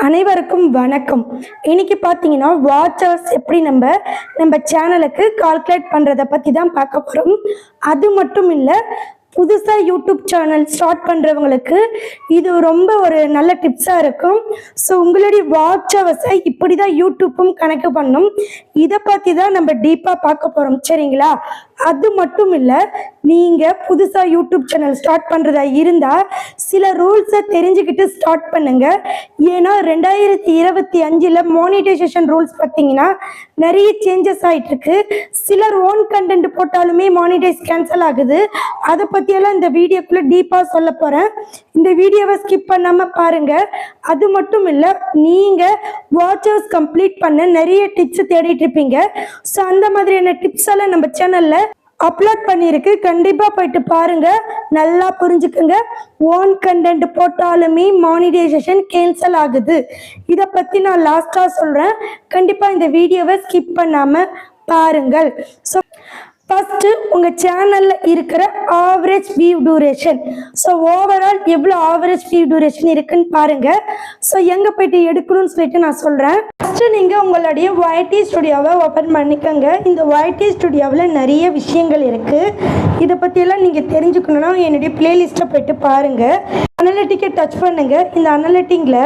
அனைவருக்கும் வணக்கம். இன்னைக்கு பார்த்தீங்கன்னா வாட்சர்ஸ் எப்படி நம்ம சேனலுக்கு கால்குலேட் பண்ணுறதை பற்றி தான் பார்க்க போகிறோம். அது மட்டும் இல்லை, புதுசாக யூடியூப் சேனல் ஸ்டார்ட் பண்ணுறவங்களுக்கு இது ரொம்ப ஒரு நல்ல டிப்ஸாக இருக்கும். ஸோ உங்களுடைய வாட்ச் ஹவர்ஸை இப்படி தான் யூடியூப்பும் கணக்கு பண்ணும். இதை பற்றி தான் நம்ம டீப்பாக பார்க்க போகிறோம், சரிங்களா? அது மட்டும் இல்லை, நீங்கள் புதுசாக யூடியூப் சேனல் ஸ்டார்ட் பண்ணுறதா இருந்தால் சில ரூல்ஸை தெரிஞ்சுக்கிட்டு ஸ்டார்ட் பண்ணுங்க. ஏன்னா 2025 மானிட்டைசேஷன் ரூல்ஸ் பார்த்தீங்கன்னா நிறைய சேஞ்சஸ் ஆகிட்டுருக்கு. சிலர் ஓன் கண்டென்ட் போட்டாலுமே மானிட்டைஸ் கேன்சல் ஆகுது. அதை பற்றியெல்லாம் இந்த வீடியோக்குள்ளே டீப்பாக சொல்ல போகிறேன். இந்த வீடியோவை ஸ்கிப் பண்ணாமல் பாருங்கள். அது மட்டும் இல்லை, நீங்கள் வாட்சர்ஸ் கம்ப்ளீட் பண்ண நிறைய டிப்ஸ் தேடிட்டு இருப்பீங்க. ஸோ அந்த மாதிரியான டிப்ஸ் எல்லாம் நம்ம சேனலில் அப்லோட் பண்ணியிருக்கு. கண்டிப்பாக போயிட்டு பாருங்க, நல்லா புரிஞ்சுக்குங்க. ஓன் கண்டென்ட் போட்டாலுமே மானிட்டைசேஷன் கேன்சல் ஆகுது. இதை பற்றி நான் லாஸ்ட்டாக சொல்கிறேன். கண்டிப்பாக இந்த வீடியோவை ஸ்கிப் பண்ணாமல் பாருங்கள். ஸோ ஃபஸ்ட்டு உங்கள் சேனலில் இருக்கிற average view duration. So overall எவ்வளோ ஆவரேஜ் வியூ டியூரேஷன் இருக்குன்னு பாருங்கள். ஸோ எங்கே போய்ட்டு எடுக்கணும்னு சொல்லிட்டு நான் சொல்கிறேன். ஃபஸ்ட்டு நீங்கள் உங்களுடைய YT ஸ்டுடியோவை ஓப்பன் பண்ணிக்கோங்க. இந்த YT ஸ்டுடியோவில் நிறைய விஷயங்கள் இருக்குது. இதை பற்றியெல்லாம் நீங்கள் தெரிஞ்சுக்கணுன்னா என்னுடைய பிளேலிஸ்ட்டை போய்ட்டு பாருங்கள். அனலிட்டிக்கை டச் பண்ணுங்கள். இந்த அனலிட்டிங்கில்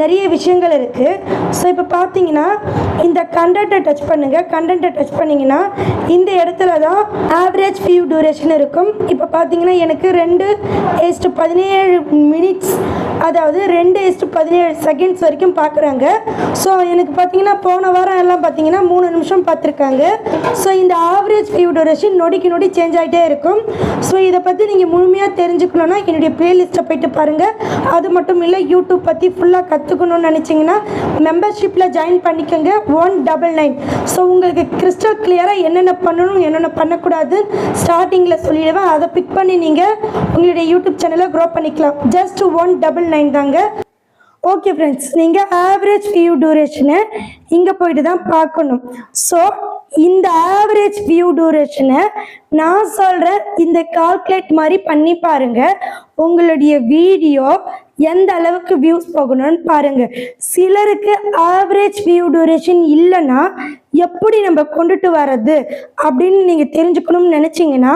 நிறைய விஷயங்கள் இருக்குது. ஸோ இப்போ பார்த்தீங்கன்னா இந்த கண்டென்ட்டை டச் பண்ணுங்கள். கண்டென்ட்டை டச் பண்ணிங்கன்னா இந்த இடத்துல தான் ஆவரேஜ் வியூ டியூரேஷன் இருக்கும். இப்போ பார்த்தீங்கன்னா எனக்கு 2:17 மினிட்ஸ், அதாவது 2:17 செகண்ட்ஸ் வரைக்கும் பார்க்குறாங்க. ஸோ எனக்கு பார்த்தீங்கன்னா போன வாரம் எல்லாம் பார்த்தீங்கன்னா 3 நிமிஷம் பார்த்துருக்காங்க. ஸோ இந்த ஆவரேஜ் வியூ டியூரேஷன் நொடிக்கு நொடி சேஞ்ச் ஆகிட்டே இருக்கும். ஸோ இதை பற்றி நீங்கள் முழுமையாக தெரிஞ்சுக்கணுன்னா என்னுடைய பிளேலிஸ்ட்டை போய்ட்டு பாருங்கள். அது மட்டும் இல்லை, யூடியூப் பற்றி ஃபுல்லாக கற்றுக்கணும்னு நினச்சிங்கன்னா மெம்பர்ஷிப்பில் ஜாயின் பண்ணிக்கோங்க. 199. ஸோ உங்களுக்கு கிறிஸ்டல் கிளியராக என்னென்ன பண்ணணும் என்னென்ன பண்ணக்கூடாது ஸ்டார்டிங்கில் சொல்லிடுவேன். அதை பிக் பண்ணி நீங்கள் உங்களுடைய யூடியூப் சேனலை க்ரோ பண்ணிக்கலாம். ஜஸ்ட் 199 தாங்க. ஓகே ஃப்ரெண்ட்ஸ், நீங்கள் ஆவரேஜ் வியூ டியூரேஷனை இங்கே போயிட்டு தான் பார்க்கணும். ஸோ இந்த ஆவரேஜ் வியூ டியூரேஷனை நான் சொல்கிறேன், இந்த கால்குலேட் மாதிரி பண்ணி பாருங்கள். உங்களுடைய வீடியோ எந்த அளவுக்கு வியூஸ் போகணும்னு பாருங்கள். சிலருக்கு ஆவரேஜ் வியூ டியூரேஷன் இல்லைன்னா எப்படி நம்ம கொண்டுட்டு வர்றது அப்படின்னு நீங்கள் தெரிஞ்சுக்கணும்னு நினச்சிங்கன்னா,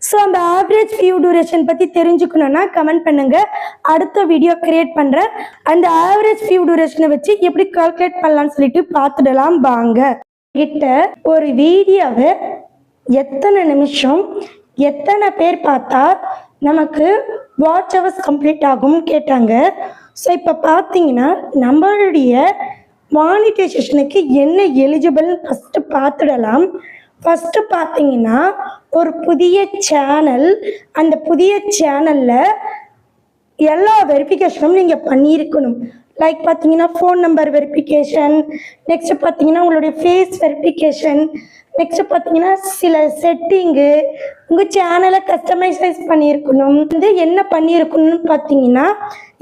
ஸோ அந்த ஆவரேஜ் வியூ டியூரேஷன் பற்றி தெரிஞ்சுக்கணுன்னா கமெண்ட் பண்ணுங்கள். அடுத்த வீடியோ கிரியேட் பண்ணுறேன். அந்த ஆவரேஜ் வியூ டியூரேஷனை வச்சு எப்படி கால்குலேட் பண்ணலான்னு சொல்லிட்டு பார்த்துடலாம் வாங்க. கிட்ட ஒரு வீடியோவை எத்தனை நிமிஷம் எத்தனை பேர் பார்த்தா நமக்கு வாட்ச் ஹவர்ஸ் கம்ப்ளீட் ஆகும்னு கேட்டாங்க. ஸோ இப்போ பார்த்தீங்கன்னா நம்மளுடைய மானிட்டைசேஷனுக்கு என்ன எலிஜிபிள்னு ஃபஸ்ட்டு பார்த்துடலாம். ஃபஸ்ட்டு பார்த்தீங்கன்னா ஒரு புதிய சேனல், அந்த புதிய சேனலில் எல்லா வெரிஃபிகேஷனும் நீங்கள் பண்ணியிருக்கணும். லைக் பார்த்தீங்கன்னா ஃபோன் நம்பர் வெரிஃபிகேஷன், நெக்ஸ்ட்டு பார்த்தீங்கன்னா உங்களுடைய ஃபேஸ் வெரிஃபிகேஷன், நெக்ஸ்ட்டு பார்த்தீங்கன்னா சில செட்டிங்கு, உங்கள் சேனலை கஸ்டமைசைஸ் பண்ணியிருக்கணும். என்ன பண்ணியிருக்கணும்னு பார்த்தீங்கன்னா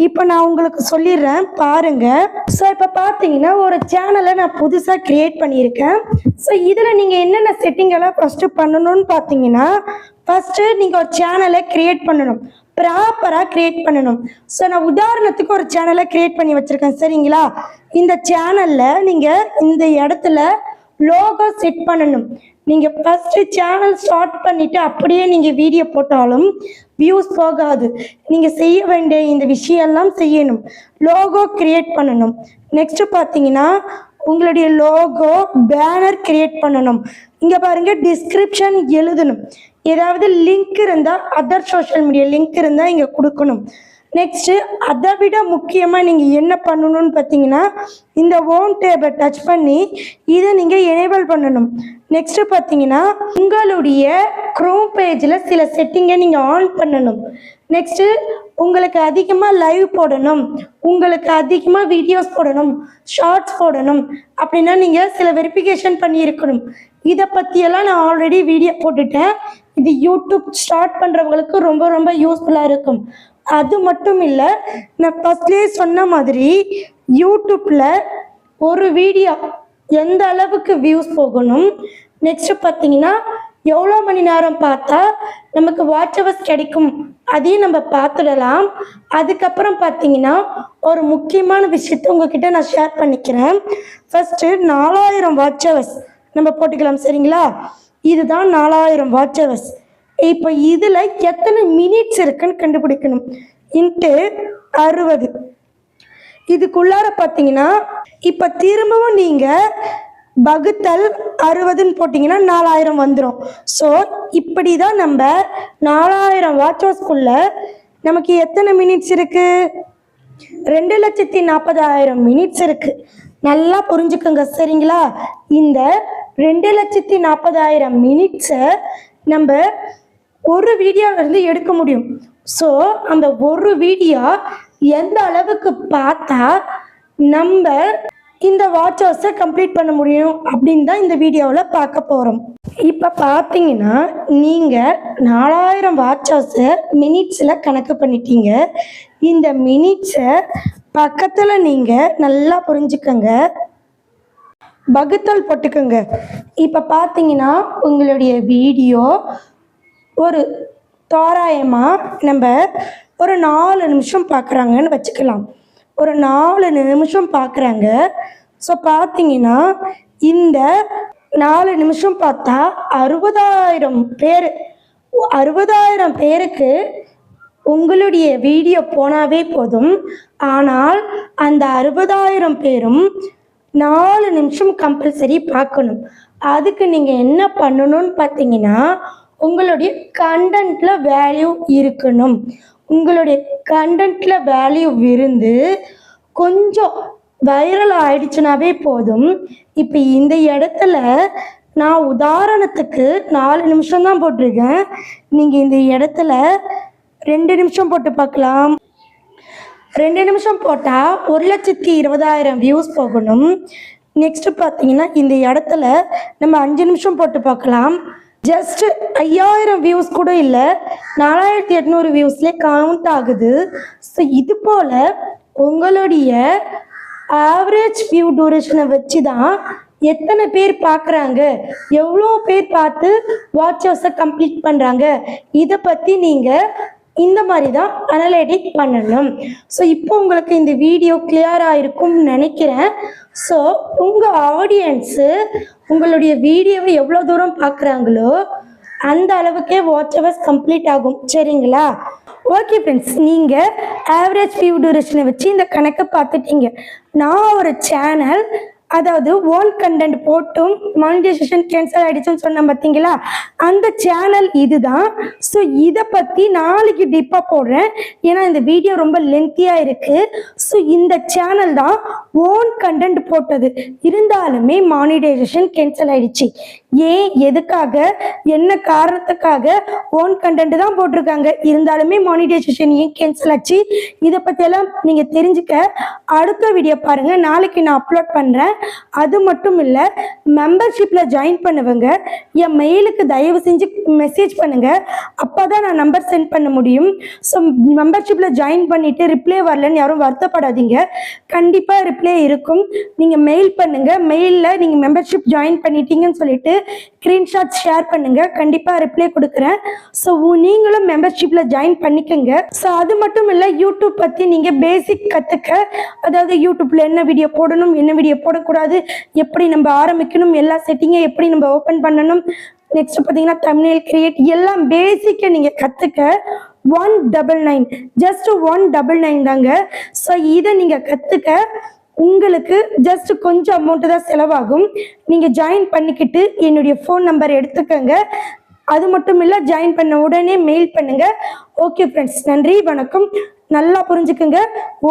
இப்போ நான் உங்களுக்கு சொல்லிடுறேன் பாருங்கள். ஸோ இப்போ பார்த்தீங்கன்னா ஒரு சேனலை நான் புதுசாக க்ரியேட் பண்ணியிருக்கேன். ஸோ இதில் நீங்கள் என்னென்ன செட்டிங் எல்லாம் ஃபஸ்ட்டு பண்ணணும்னு பார்த்தீங்கன்னா, ஃபஸ்ட்டு நீங்கள் ஒரு சேனலை க்ரியேட் பண்ணணும், ப்ராப்பராக க்ரியேட் பண்ணணும். ஸோ நான் உதாரணத்துக்கு ஒரு சேனலை க்ரியேட் பண்ணி வச்சுருக்கேன், சரிங்களா? இந்த சேனலில் நீங்கள் இந்த இடத்துல லோகோ செட் பண்ணணும். நீங்கள் ஃபஸ்ட்டு சேனல் ஸ்டார்ட் பண்ணிவிட்டு அப்படியே நீங்கள் வீடியோ போட்டாலும் வியூஸ் போகாது. நீங்கள் செய்ய வேண்டிய இந்த விஷயம்லாம் செய்யணும். லோகோ க்ரியேட் பண்ணணும். நெக்ஸ்ட்டு பார்த்தீங்கன்னா உங்களுடைய லோகோ பேனர் க்ரியேட் பண்ணணும். இங்கே பாருங்கள், டிஸ்கிரிப்ஷன் எழுதணும். ஏதாவது லிங்க் இருந்தால், அதர் சோஷியல் மீடியா லிங்க் இருந்தால் இங்கே கொடுக்கணும். நெக்ஸ்ட்டு அதை விட முக்கியமாக நீங்கள் என்ன பண்ணணும்னு பார்த்தீங்கன்னா, இந்த ஓன் டேபை டச் பண்ணி இதை நீங்கள் எனேபிள் பண்ணணும். நெக்ஸ்ட்டு பார்த்தீங்கன்னா உங்களுடைய க்ரோம் பேஜில் சில செட்டிங்கை நீங்கள் ஆன் பண்ணணும். நெக்ஸ்ட்டு உங்களுக்கு அதிகமாக லைவ் போடணும், உங்களுக்கு அதிகமாக வீடியோஸ் போடணும், ஷார்ட்ஸ் போடணும் அப்படின்னா நீங்கள் சில வெரிஃபிகேஷன் பண்ணியிருக்கணும். இதை பற்றியெல்லாம் நான் ஆல்ரெடி வீடியோ போட்டுட்டேன். இது யூடியூப் ஸ்டார்ட் பண்ணுறவங்களுக்கு ரொம்ப ரொம்ப யூஸ்ஃபுல்லாக இருக்கும். அது மட்டும் இல்லை, நான் ஃபஸ்ட்லேயே சொன்ன மாதிரி யூடியூப்பில் ஒரு வீடியோ எந்த அளவுக்கு வியூஸ் போகணும், நெக்ஸ்ட்டு பார்த்தீங்கன்னா எவ்வளோ மணி நேரம் பார்த்தா நமக்கு வாட்ச் ஹவர்ஸ் கிடைக்கும் அதையும் நம்ம பார்த்துடலாம். அதுக்கப்புறம் பார்த்தீங்கன்னா ஒரு முக்கியமான விஷயத்த உங்ககிட்ட நான் ஷேர் பண்ணிக்கிறேன். ஃபஸ்ட்டு 4000 வாட்ச் ஹவர்ஸ் நம்ம போட்டுக்கலாம், சரிங்களா? இதுதான் 4000 வாட்ச் ஹவர்ஸ். இப்போ இதில் எத்தனை மினிட்ஸ் இருக்குன்னு கண்டுபிடிக்கணும். இன்ட்டு 60 இதுக்குள்ளார பார்த்தீங்கன்னா இப்போ திரும்பவும் நீங்கள் வகுத்தல் 60ன்னு போட்டிங்கன்னா 4000 வந்துடும். ஸோ இப்படி தான் நம்ம 4000 வாட்ச் ஹவர்ஸ்க்குள்ள நமக்கு எத்தனை மினிட்ஸ் இருக்குது? 2,40,000 மினிட்ஸ் இருக்குது. நல்லா புரிஞ்சுக்கோங்க, சரிங்களா? இந்த 2,40,000 மினிட்ஸை நம்ம ஒரு வீடியோவிலேருந்து எடுக்க முடியும். ஸோ அந்த ஒரு வீடியோ எந்த அளவுக்கு பார்த்தா நம்ம இந்த வாட்ச் ஹவர்ஸை கம்ப்ளீட் பண்ண முடியும் அப்படின்னு தான் இந்த வீடியோவில் பார்க்க போகிறோம். இப்போ பார்த்தீங்கன்னா நீங்கள் 4000 வாட்ச் ஹவர்ஸை மினிட்ஸில் கணக்கு பண்ணிட்டீங்க. இந்த மினிட்ஸை பக்கத்தில் நீங்கள் நல்லா புரிஞ்சுக்கோங்க, வகுத்தல் போட்டுக்கோங்க. இப்போ பார்த்தீங்கன்னா உங்களுடைய வீடியோ ஒரு தோராயமாக நம்ம ஒரு 4 நிமிஷம் பார்க்குறாங்கன்னு வச்சுக்கலாம். ஒரு 4 நிமிஷம் பார்க்குறாங்க. ஸோ பார்த்தீங்கன்னா இந்த 4 நிமிஷம் பார்த்தா 60,000 பேர், 60,000 பேருக்கு உங்களுடைய வீடியோ போனாவே போதும். ஆனால் அந்த 60,000 பேரும் 4 நிமிஷம் கம்பல்சரி பார்க்கணும். அதுக்கு நீங்கள் என்ன பண்ணணும்னு பார்த்தீங்கன்னா உங்களுடைய கண்டென்ட்டில் வேல்யூ இருக்கணும். உங்களுடைய கண்டென்ட்டில் வேல்யூ இருந்து கொஞ்சம் வைரல் ஆயிடுச்சுனாவே போதும். இப்போ இந்த இடத்துல நான் உதாரணத்துக்கு 4 நிமிஷம் தான் போட்டிருக்கேன். நீங்கள் இந்த இடத்துல 2 நிமிஷம் போட்டு பார்க்கலாம். 2 நிமிஷம் போட்டால் 1,20,000 வியூஸ் போகணும். நெக்ஸ்ட்டு பார்த்தீங்கன்னா இந்த இடத்துல நம்ம 5 நிமிஷம் போட்டு பார்க்கலாம். ஜஸ்ட் 5000 வியூஸ் கூட இல்லை, 4800 வியூஸ்லேயே கவுண்ட் ஆகுது. ஸோ இது போல் உங்களுடைய ஆவரேஜ் வியூ டூரேஷனை வச்சு தான் எத்தனை பேர் பார்க்குறாங்க, எவ்வளோ பேர் பார்த்து வாட்ச் ஹவர்ஸை கம்ப்ளீட் பண்ணுறாங்க, இதை பற்றி நீங்கள் இந்த மாதிரி தான் அனலைட்டிக் பண்ணணும். ஸோ இப்போ உங்களுக்கு இந்த வீடியோ கிளியராக இருக்கும்னு நினைக்கிறேன். ஸோ உங்கள் ஆடியன்ஸு உங்களுடைய வீடியோவை எவ்வளோ தூரம் பார்க்குறாங்களோ அந்த அளவுக்கே வாட்ச் ஹவர்ஸ் கம்ப்ளீட் ஆகும், சரிங்களா? ஓகே ஃப்ரெண்ட்ஸ், நீங்கள் ஆவரேஜ் வியூ டியூரேஷனை வச்சு இந்த கணக்கை பார்த்துட்டீங்க. நான் ஒரு சேனல், அதாவது ஓன் கண்டென்ட் போட்டும் மானிட்டைசேஷன் கேன்சல் ஆகிடுச்சுன்னு சொன்னேன் பார்த்தீங்களா, அந்த சேனல் இதுதான். ஸோ இதை பற்றி நாளைக்கு டீப்பாக போடுறேன், ஏன்னா இந்த வீடியோ ரொம்ப லென்த்தியாக இருக்குது. ஸோ இந்த சேனல் தான் ஓன் கண்டென்ட் போட்டது, இருந்தாலுமே மானிட்டைசேஷன் கேன்சல் ஆகிடுச்சு. ஏன், எதுக்காக, என்ன காரணத்துக்காக ஓன் கண்டென்ட் தான் போட்டிருக்காங்க, இருந்தாலுமே மானிட்டைசேஷன் ஏன் கேன்சல் ஆச்சு, இதை பற்றியெல்லாம் நீங்கள் தெரிஞ்சுக்க அடுத்த வீடியோ பாருங்கள், நாளைக்கு நான் அப்லோட் பண்ணுறேன். அது மட்டும் இல்லை, மெம்பர்ஷிப்பில் ஜாயின் பண்ணுவங்க என் மெயிலுக்கு தயவு செஞ்சு மெசேஜ் பண்ணுங்கள், அப்போ தான் நான் நம்பர் சென்ட் பண்ண முடியும். ஸோ மெம்பர்ஷிப்பில் ஜாயின் பண்ணிவிட்டு ரிப்ளை வரலன்னு யாரும் வருத்தப்படாதீங்க, கண்டிப்பாக ரிப்ளை இருக்கும். நீங்கள் மெயில் பண்ணுங்கள், மெயிலில் நீங்கள் மெம்பர்ஷிப் ஜாயின் பண்ணிட்டீங்கன்னு சொல்லிட்டு ஸ்க்ரீன்ஷாட் ஷேர் பண்ணுங்கள், கண்டிப்பாக ரிப்ளை கொடுக்குறேன். ஸோ நீங்களும் மெம்பர்ஷிப்பில் ஜாயின் பண்ணிக்கோங்க. ஸோ அது மட்டும் இல்லை, யூடியூப் பற்றி நீங்கள் பேசிக் கற்றுக்க, அதாவது யூடியூப்பில் என்ன வீடியோ போடணும், என்ன வீடியோ போடக்கூடாது, எப்படி நம்ம ஆரம்பிக்கணும், எல்லா செட்டிங்கை எப்படி நம்ம ஓப்பன் பண்ணணும், நெக்ஸ்ட் பார்த்தீங்கன்னா தம்ப்நெயில் கிரியேட், எல்லாம் பேசிக்கை நீங்கள் கற்றுக்க 199, ஜஸ்ட் 199 தாங்க. ஸோ இதை நீங்கள் கற்றுக்க உங்களுக்கு ஜஸ்ட் கொஞ்சம் அமௌண்ட்டு தான் செலவாகும். நீங்கள் ஜாயின் பண்ணிக்கிட்டு என்னுடைய ஃபோன் நம்பர் எடுத்துக்கோங்க. அது மட்டும் இல்லை, ஜாயின் பண்ண உடனே மெயில் பண்ணுங்கள். ஓகே ஃப்ரெண்ட்ஸ், நன்றி, வணக்கம். நல்லா புரிஞ்சுக்குங்க,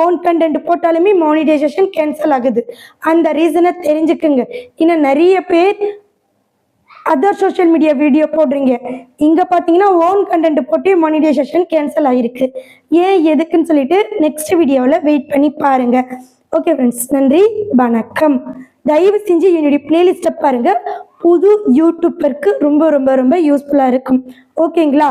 ஓன் கண்டென்ட் போட்டாலுமே மானிட்டைசேஷன் கேன்சல் ஆகுது, அந்த ரீசனை தெரிஞ்சுக்குங்க. இன்னும் நிறைய பேர் அதர் சோஷியல் மீடியா வீடியோ போடுறீங்க, இங்கே பார்த்தீங்கன்னா ஓன் கண்டென்ட் போட்டு மானிட்டைசேஷன் கேன்சல் ஆகிருக்கு. ஏன், எதுக்குன்னு சொல்லிட்டு நெக்ஸ்ட் வீடியோவில் வெயிட் பண்ணி பாருங்கள். ஓகே ஃப்ரெண்ட்ஸ், நன்றி, வணக்கம். தயவு செஞ்சு என்னுடைய பிளேலிஸ்ட்டை பாருங்கள், புது யூடியூப்பருக்கு ரொம்ப ரொம்ப ரொம்ப யூஸ்ஃபுல்லாக இருக்கும். ஓகேங்களா?